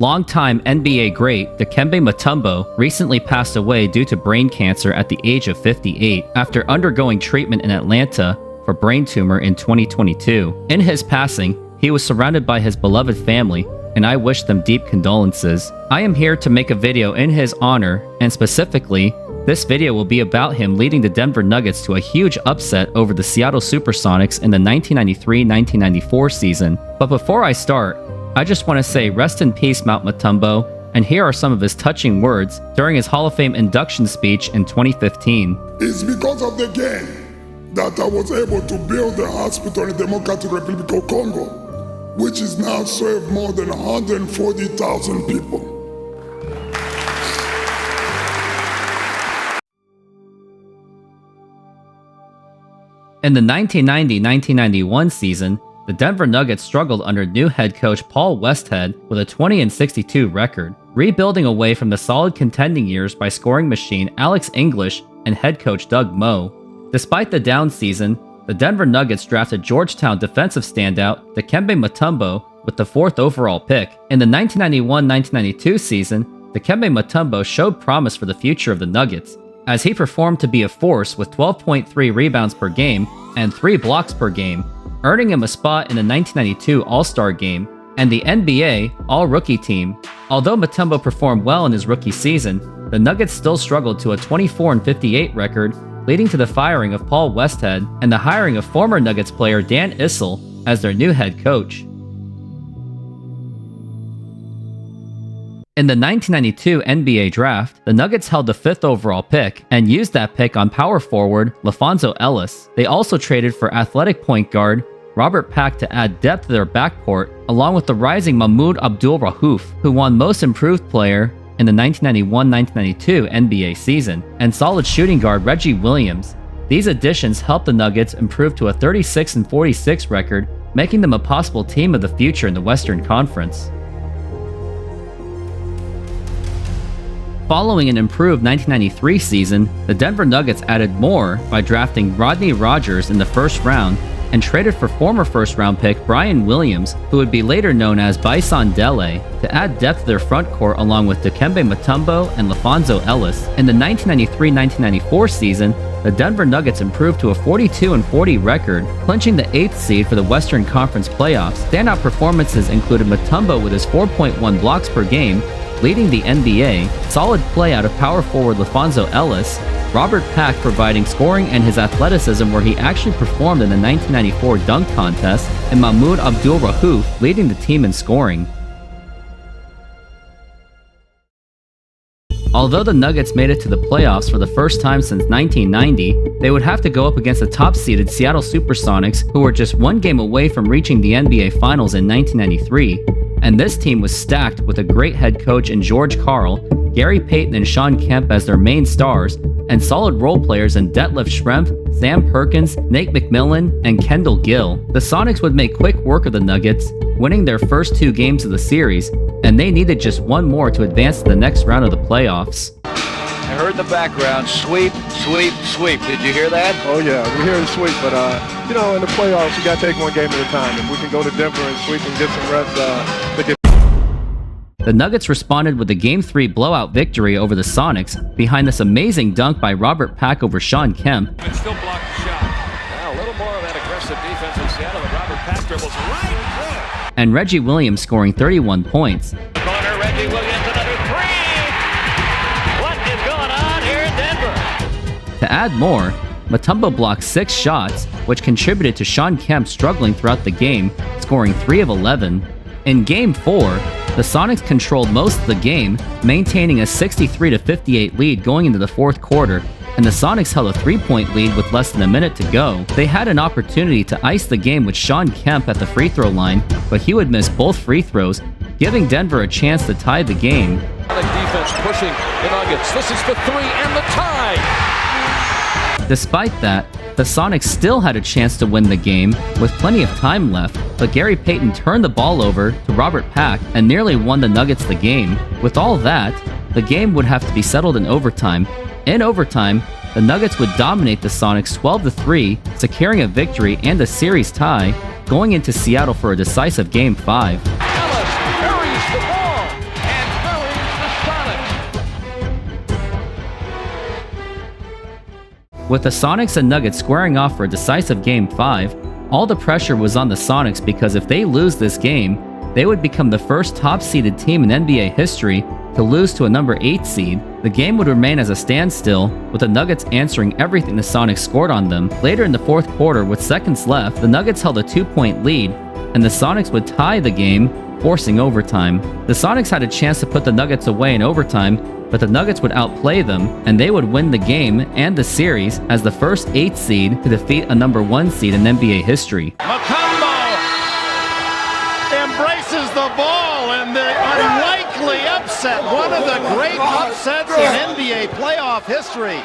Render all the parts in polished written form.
Longtime NBA great Dikembe Mutombo recently passed away due to brain cancer at the age of 58 after undergoing treatment in Atlanta for brain tumor in 2022. In his passing, he was surrounded by his beloved family, and I wish them deep condolences. I am here to make a video in his honor, and specifically, this video will be about him leading the Denver Nuggets to a huge upset over the Seattle Supersonics in the 1993-1994 season. But before I start, I just want to say rest in peace, Mount Mutombo, and here are some of his touching words during his Hall of Fame induction speech in 2015. It's because of the game that I was able to build a hospital in the Democratic Republic of Congo, which is now served more than 140,000 people. In the 1990-1991 season, the Denver Nuggets struggled under new head coach Paul Westhead with a 20-62 record, rebuilding away from the solid contending years by scoring machine Alex English and head coach Doug Moe. Despite the down season, the Denver Nuggets drafted Georgetown defensive standout Dikembe Mutombo with the 4th overall pick. In the 1991-1992 season, Dikembe Mutombo showed promise for the future of the Nuggets, as he performed to be a force with 12.3 rebounds per game and 3 blocks per game, earning him a spot in the 1992 All-Star Game and the NBA All-Rookie Team. Although Mutombo performed well in his rookie season, the Nuggets still struggled to a 24-58 record, leading to the firing of Paul Westhead and the hiring of former Nuggets player Dan Issel as their new head coach. In the 1992 NBA Draft, the Nuggets held the 5th overall pick and used that pick on power forward LaFonso Ellis. They also traded for athletic point guard Robert Pack to add depth to their backcourt, along with the rising Mahmoud Abdul-Rauf, who won Most Improved Player in the 1991-1992 NBA season, and solid shooting guard Reggie Williams. These additions helped the Nuggets improve to a 36-46 record, making them a possible team of the future in the Western Conference. Following an improved 1993 season, the Denver Nuggets added more by drafting Rodney Rogers in the 1st round and traded for former 1st-round pick Brian Williams, who would be later known as Bison Dele, to add depth to their front court along with Dikembe Mutombo and LaFonso Ellis. In the 1993-1994 season, the Denver Nuggets improved to a 42-40 record, clinching the 8th seed for the Western Conference playoffs. Standout performances included Mutombo with his 4.1 blocks per game, leading the NBA, solid play out of power forward LaFonso Ellis, Robert Pack providing scoring and his athleticism where he actually performed in the 1994 dunk contest, and Mahmoud Abdul-Rauf leading the team in scoring. Although the Nuggets made it to the playoffs for the first time since 1990, they would have to go up against the top-seeded Seattle Supersonics, who were just one game away from reaching the NBA Finals in 1993. And this team was stacked with a great head coach in George Karl, Gary Payton and Shawn Kemp as their main stars, and solid role players in Detlef Schrempf, Sam Perkins, Nate McMillan, and Kendall Gill. The Sonics would make quick work of the Nuggets, winning their first 2 games of the series, and they needed just one more to advance to the next round of the playoffs. I heard in the background, sweep, sweep, sweep. Did you hear that? Oh yeah, we hear the sweep, but you know, in the playoffs, you got to take one game at a time. If we can go to Denver and sweep and get some reps, The Nuggets responded with a Game 3 blowout victory over the Sonics behind this amazing dunk by Robert Pack over Shawn Kemp. And still blocked the shot. Now a little more of that aggressive defense in Seattle, and Robert Pack dribbles right through. And Reggie Williams scoring 31 points. Corner, Reggie Williams, another 3! What is going on here in Denver? To add more, Mutombo blocked 6 shots, which contributed to Shawn Kemp struggling throughout the game, scoring 3 of 11. In Game 4, the Sonics controlled most of the game, maintaining a 63-58 lead going into the 4th quarter, and the Sonics held a 3-point lead with less than a minute to go. They had an opportunity to ice the game with Shawn Kemp at the free throw line, but he would miss both free throws, giving Denver a chance to tie the game. Defense pushing the Nuggets. This is the 3 and the tie! Despite that, the Sonics still had a chance to win the game with plenty of time left, but Gary Payton turned the ball over to Robert Pack and nearly won the Nuggets the game. With all that, the game would have to be settled in overtime. In overtime, the Nuggets would dominate the Sonics 12-3, securing a victory and a series tie, going into Seattle for a decisive Game 5. Ellis buries the ball. With the Sonics and Nuggets squaring off for a decisive Game 5, all the pressure was on the Sonics because if they lose this game, they would become the first top-seeded team in NBA history to lose to a number 8 seed. The game would remain as a standstill, with the Nuggets answering everything the Sonics scored on them. Later in the fourth quarter, with seconds left, the Nuggets held a 2-point lead, and the Sonics would tie the game, forcing overtime. The Sonics had a chance to put the Nuggets away in overtime, but the Nuggets would outplay them, and they would win the game and the series as the first 8 seed to defeat a number 1 seed in NBA history. Mutombo embraces the ball and the unlikely upset, one of the great upsets in NBA playoff history.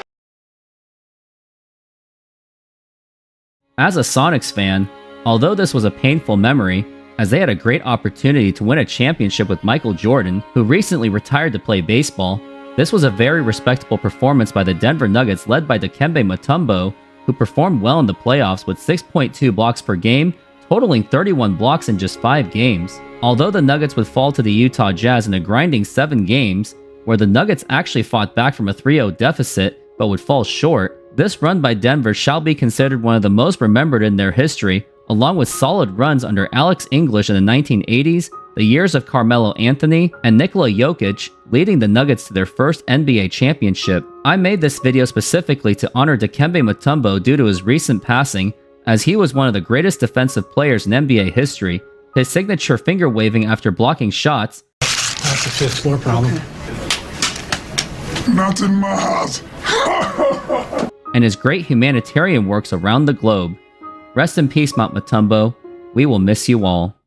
As a Sonics fan, although this was a painful memory, as they had a great opportunity to win a championship with Michael Jordan, who recently retired to play baseball, this was a very respectable performance by the Denver Nuggets led by Dikembe Mutombo, who performed well in the playoffs with 6.2 blocks per game, totaling 31 blocks in just 5 games. Although the Nuggets would fall to the Utah Jazz in a grinding 7 games, where the Nuggets actually fought back from a 3-0 deficit but would fall short, this run by Denver shall be considered one of the most remembered in their history, along with solid runs under Alex English in the 1980s, the years of Carmelo Anthony, and Nikola Jokic, leading the Nuggets to their first NBA championship. I made this video specifically to honor Dikembe Mutombo due to his recent passing, as he was one of the greatest defensive players in NBA history. His signature finger waving after blocking shots, that's a 5th floor problem. Not in my house. and his great humanitarian works around the globe. Rest in peace, Mount Mutombo. We will miss you all.